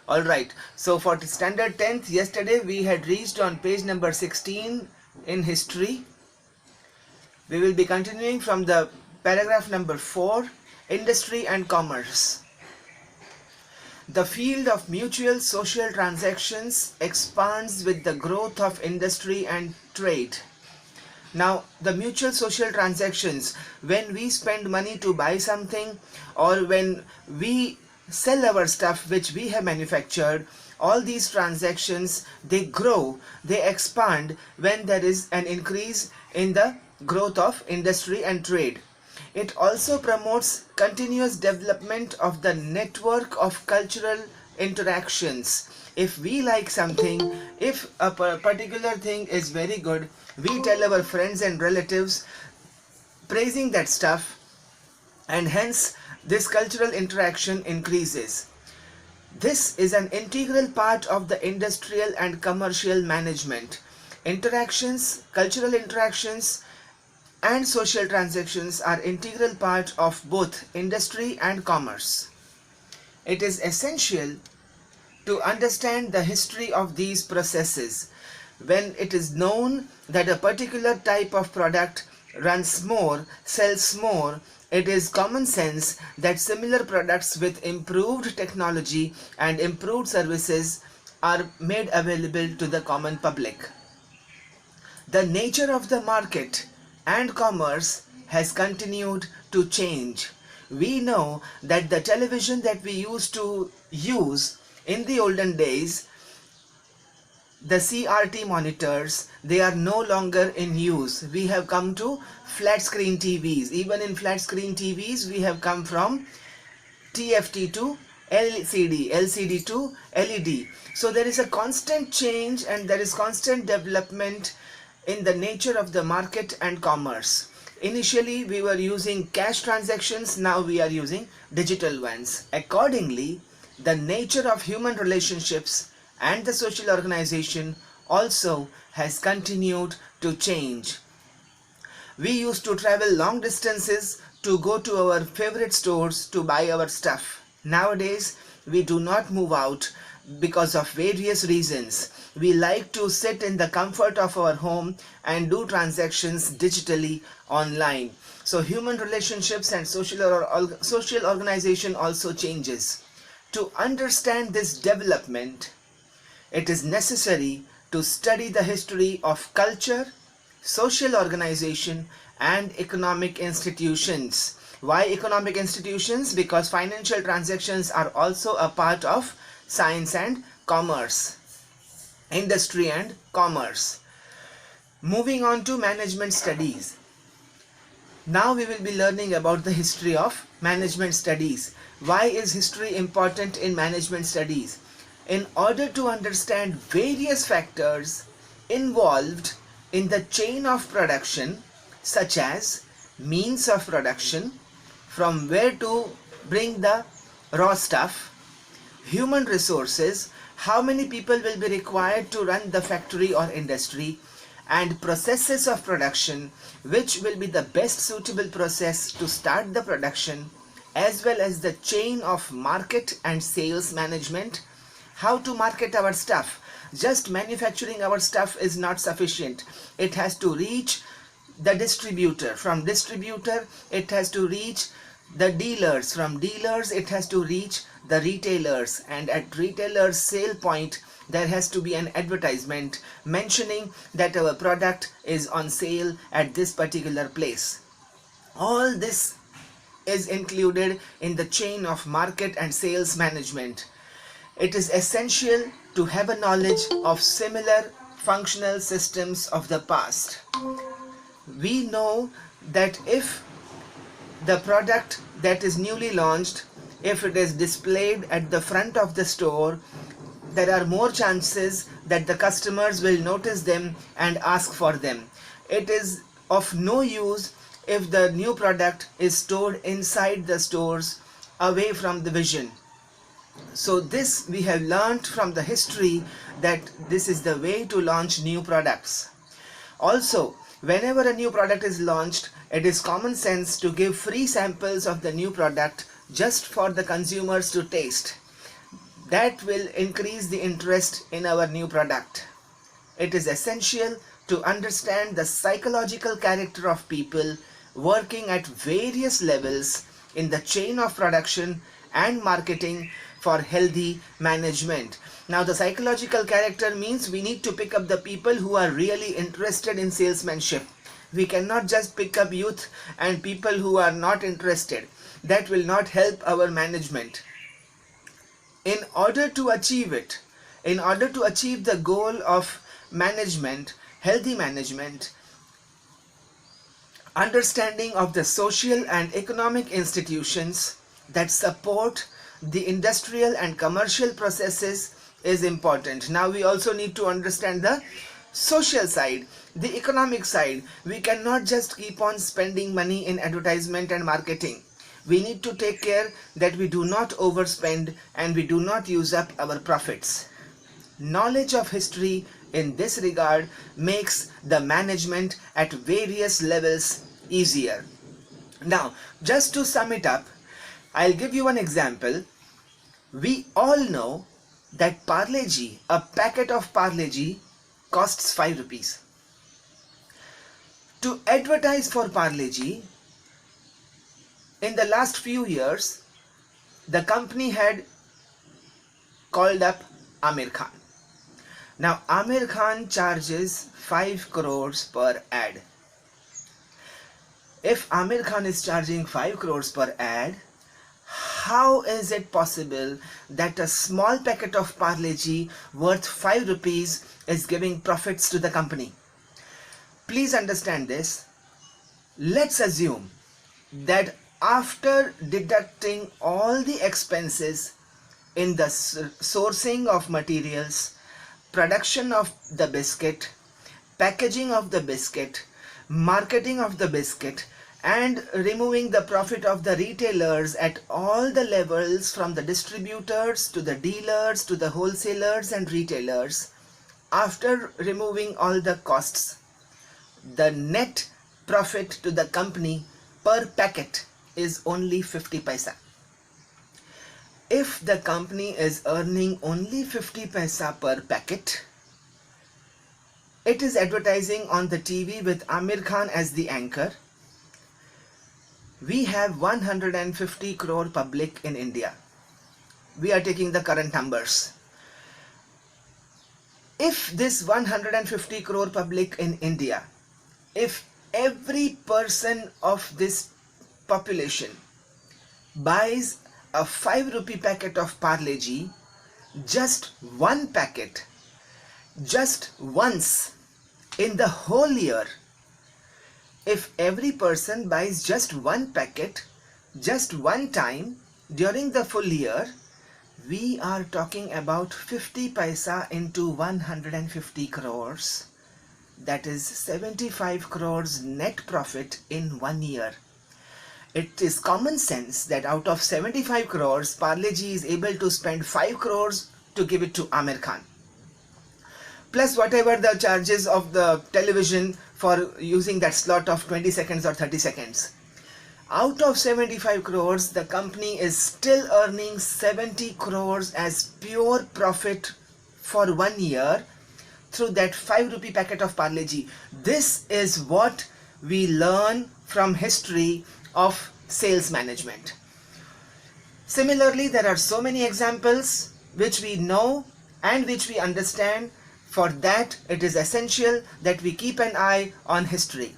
Alright, so for the standard 10th, yesterday we had reached on page number 16 in history. We will be continuing from the paragraph number 4, industry and commerce. The field of mutual social transactions expands with the growth of industry and trade. Now, the mutual social transactions, when we spend money to buy something or when we sell our stuff which we have manufactured, all these transactions, they grow, they expand when there is an increase in the growth of industry and trade. It also promotes continuous development of the network of cultural interactions. If we like something, if a particular thing is very good, we tell our friends and relatives praising that stuff, and hence this cultural interaction increases. This is an integral part of the industrial and commercial management. Interactions, cultural interactions and social transactions are integral part of both industry and commerce. It is essential to understand the history of these processes. When it is known that a particular type of product runs more, sells more, it is common sense that similar products with improved technology and improved services are made available to the common public. The nature of the market and commerce has continued to change. We know that the television that we used to use in the olden days, the CRT monitors, they are no longer in use. We have come to flat screen TVs. Even in flat screen TVs, we have come from TFT to LCD, LCD to LED. So there is a constant change and there is constant development in the nature of the market and commerce. Initially, we were using cash transactions, now we are using digital ones. Accordingly, the nature of human relationships and the social organization also has continued to change. We used to travel long distances to go to our favorite stores to buy our stuff. Nowadays, we do not move out because of various reasons. We like to sit in the comfort of our home and do transactions digitally online. So human relationships and social organization also changes. To understand this development, it is necessary to study the history of culture, social organization and economic institutions. Why economic institutions? Because financial transactions are also a part of science and commerce, industry and commerce. Moving on to management studies. Now we will be learning about the history of management studies. Why is history important in management studies? In order to understand various factors involved in the chain of production, such as means of production, from where to bring the raw stuff, human resources, how many people will be required to run the factory or industry, and processes of production, which will be the best suitable process to start the production, as well as the chain of market and sales management, how to market our stuff. Just manufacturing our stuff is not sufficient. It has to reach the distributor. From distributor, it has to reach the dealers. From dealers, it has to reach the retailers. And at retailers' sale point, there has to be an advertisement mentioning that our product is on sale at this particular place. All this is included in the chain of market and sales management. It is essential to have a knowledge of similar functional systems of the past. We know that if the product that is newly launched, if it is displayed at the front of the store, there are more chances that the customers will notice them and ask for them. It is of no use if the new product is stored inside the stores away from the vision. So this we have learnt from the history that this is the way to launch new products. Also, whenever a new product is launched, it is common sense to give free samples of the new product just for the consumers to taste. that will increase the interest in our new product. It is essential to understand the psychological character of people working at various levels in the chain of production and marketing for healthy management. Now, the psychological character means we need to pick up the people who are really interested in salesmanship. We cannot just pick up youth and people who are not interested. That will not help our management. In order to achieve it, in order to achieve the goal of management, healthy management, understanding of the social and economic institutions that support the industrial and commercial processes is important. Now we also need to understand the social side, the economic side. We cannot just keep on spending money in advertisement and marketing. We need to take care that we do not overspend and we do not use up our profits. Knowledge of history in this regard makes the management at various levels easier. Now, just to sum it up, I'll give you an example. We all know that Parle-G, a packet of Parle-G costs 5 rupees. To advertise for Parle-G, in the last few years, the company had called up Amir Khan. Now, Amir Khan charges 5 crores per ad. If Amir Khan is charging 5 crores per ad, how is it possible that a small packet of Parle-G worth 5 rupees is giving profits to the company? Please understand this. Let's assume that after deducting all the expenses in the sourcing of materials, production of the biscuit, packaging of the biscuit, marketing of the biscuit, and removing the profit of the retailers at all the levels, from the distributors to the dealers to the wholesalers and retailers, after removing all the costs, the net profit to the company per packet is only 50 paisa. If the company is earning only 50 paisa per packet, it is advertising on the TV with Amir Khan as the anchor. We have 150 crore public in India. We are taking the current numbers. If this 150 crore public in India, if every person of this population buys a 5 rupee packet of Parle-G, just one packet, just once in the whole year, if every person buys just one packet, just one time during the full year, we are talking about 50 paisa into 150 crores. That is 75 crores net profit in 1 year. It is common sense that out of 75 crores, Parle-G is able to spend 5 crores to give it to Amir Khan, plus whatever the charges of the television for using that slot of 20 seconds or 30 seconds. Out of 75 crores, the company is still earning 70 crores as pure profit for 1 year through that 5 rupee packet of Parle-G. This is what we learn from history of sales management. Similarly, there are so many examples which we know and which we understand. For that, it is essential that we keep an eye on history.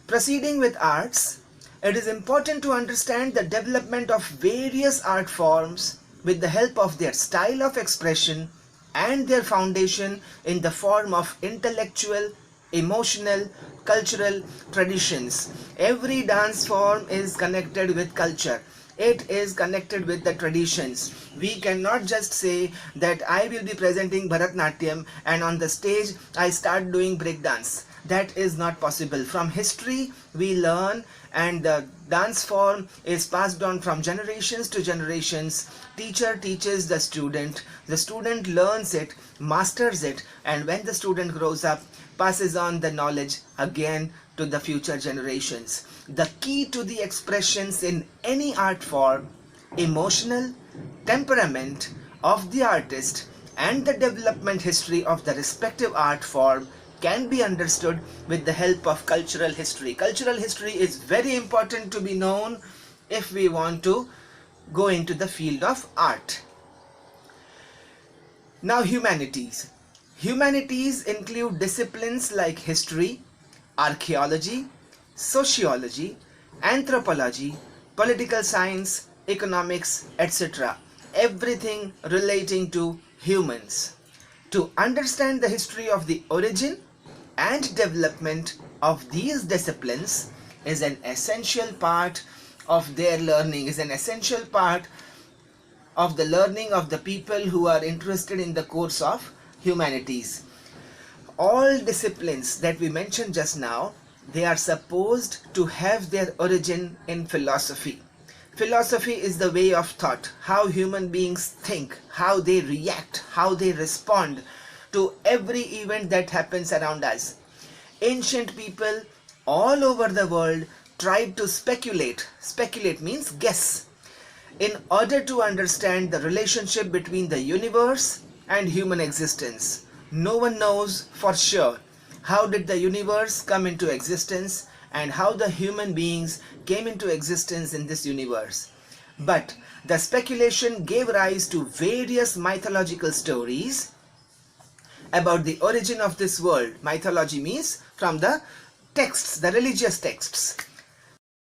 Proceeding with arts, it is important to understand the development of various art forms with the help of their style of expression and their foundation in the form of intellectual, emotional, cultural traditions. Every dance form is connected with culture. It is connected with the traditions. We cannot just say that I will be presenting Bharatnatyam and on the stage I start doing breakdance. That is not possible. From history we learn, and the dance form is passed on from generations to generations. Teacher teaches the student learns it, masters it, and when the student grows up, passes on the knowledge again to the future generations. The key to the expressions in any art form, emotional, temperament, of the artist and the development history of the respective art form can be understood with the help of cultural history. Cultural history is very important to be known if we want to go into the field of art. Now, humanities. Humanities include disciplines like history, archaeology, sociology, anthropology, political science, economics, etc. Everything relating to humans. To understand the history of the origin and development of these disciplines is an essential part of their learning, is an essential part of the learning of the people who are interested in the course of humanities. All disciplines that we mentioned just now, they are supposed to have their origin in philosophy. Philosophy is the way of thought, how human beings think, how they react, how they respond to every event that happens around us. Ancient people all over the world tried to speculate. Speculate means guess, in order to understand the relationship between the universe and human existence. No one knows for sure how did the universe come into existence and how the human beings came into existence in this universe. But the speculation gave rise to various mythological stories about the origin of this world. Mythology means from the texts, the religious texts.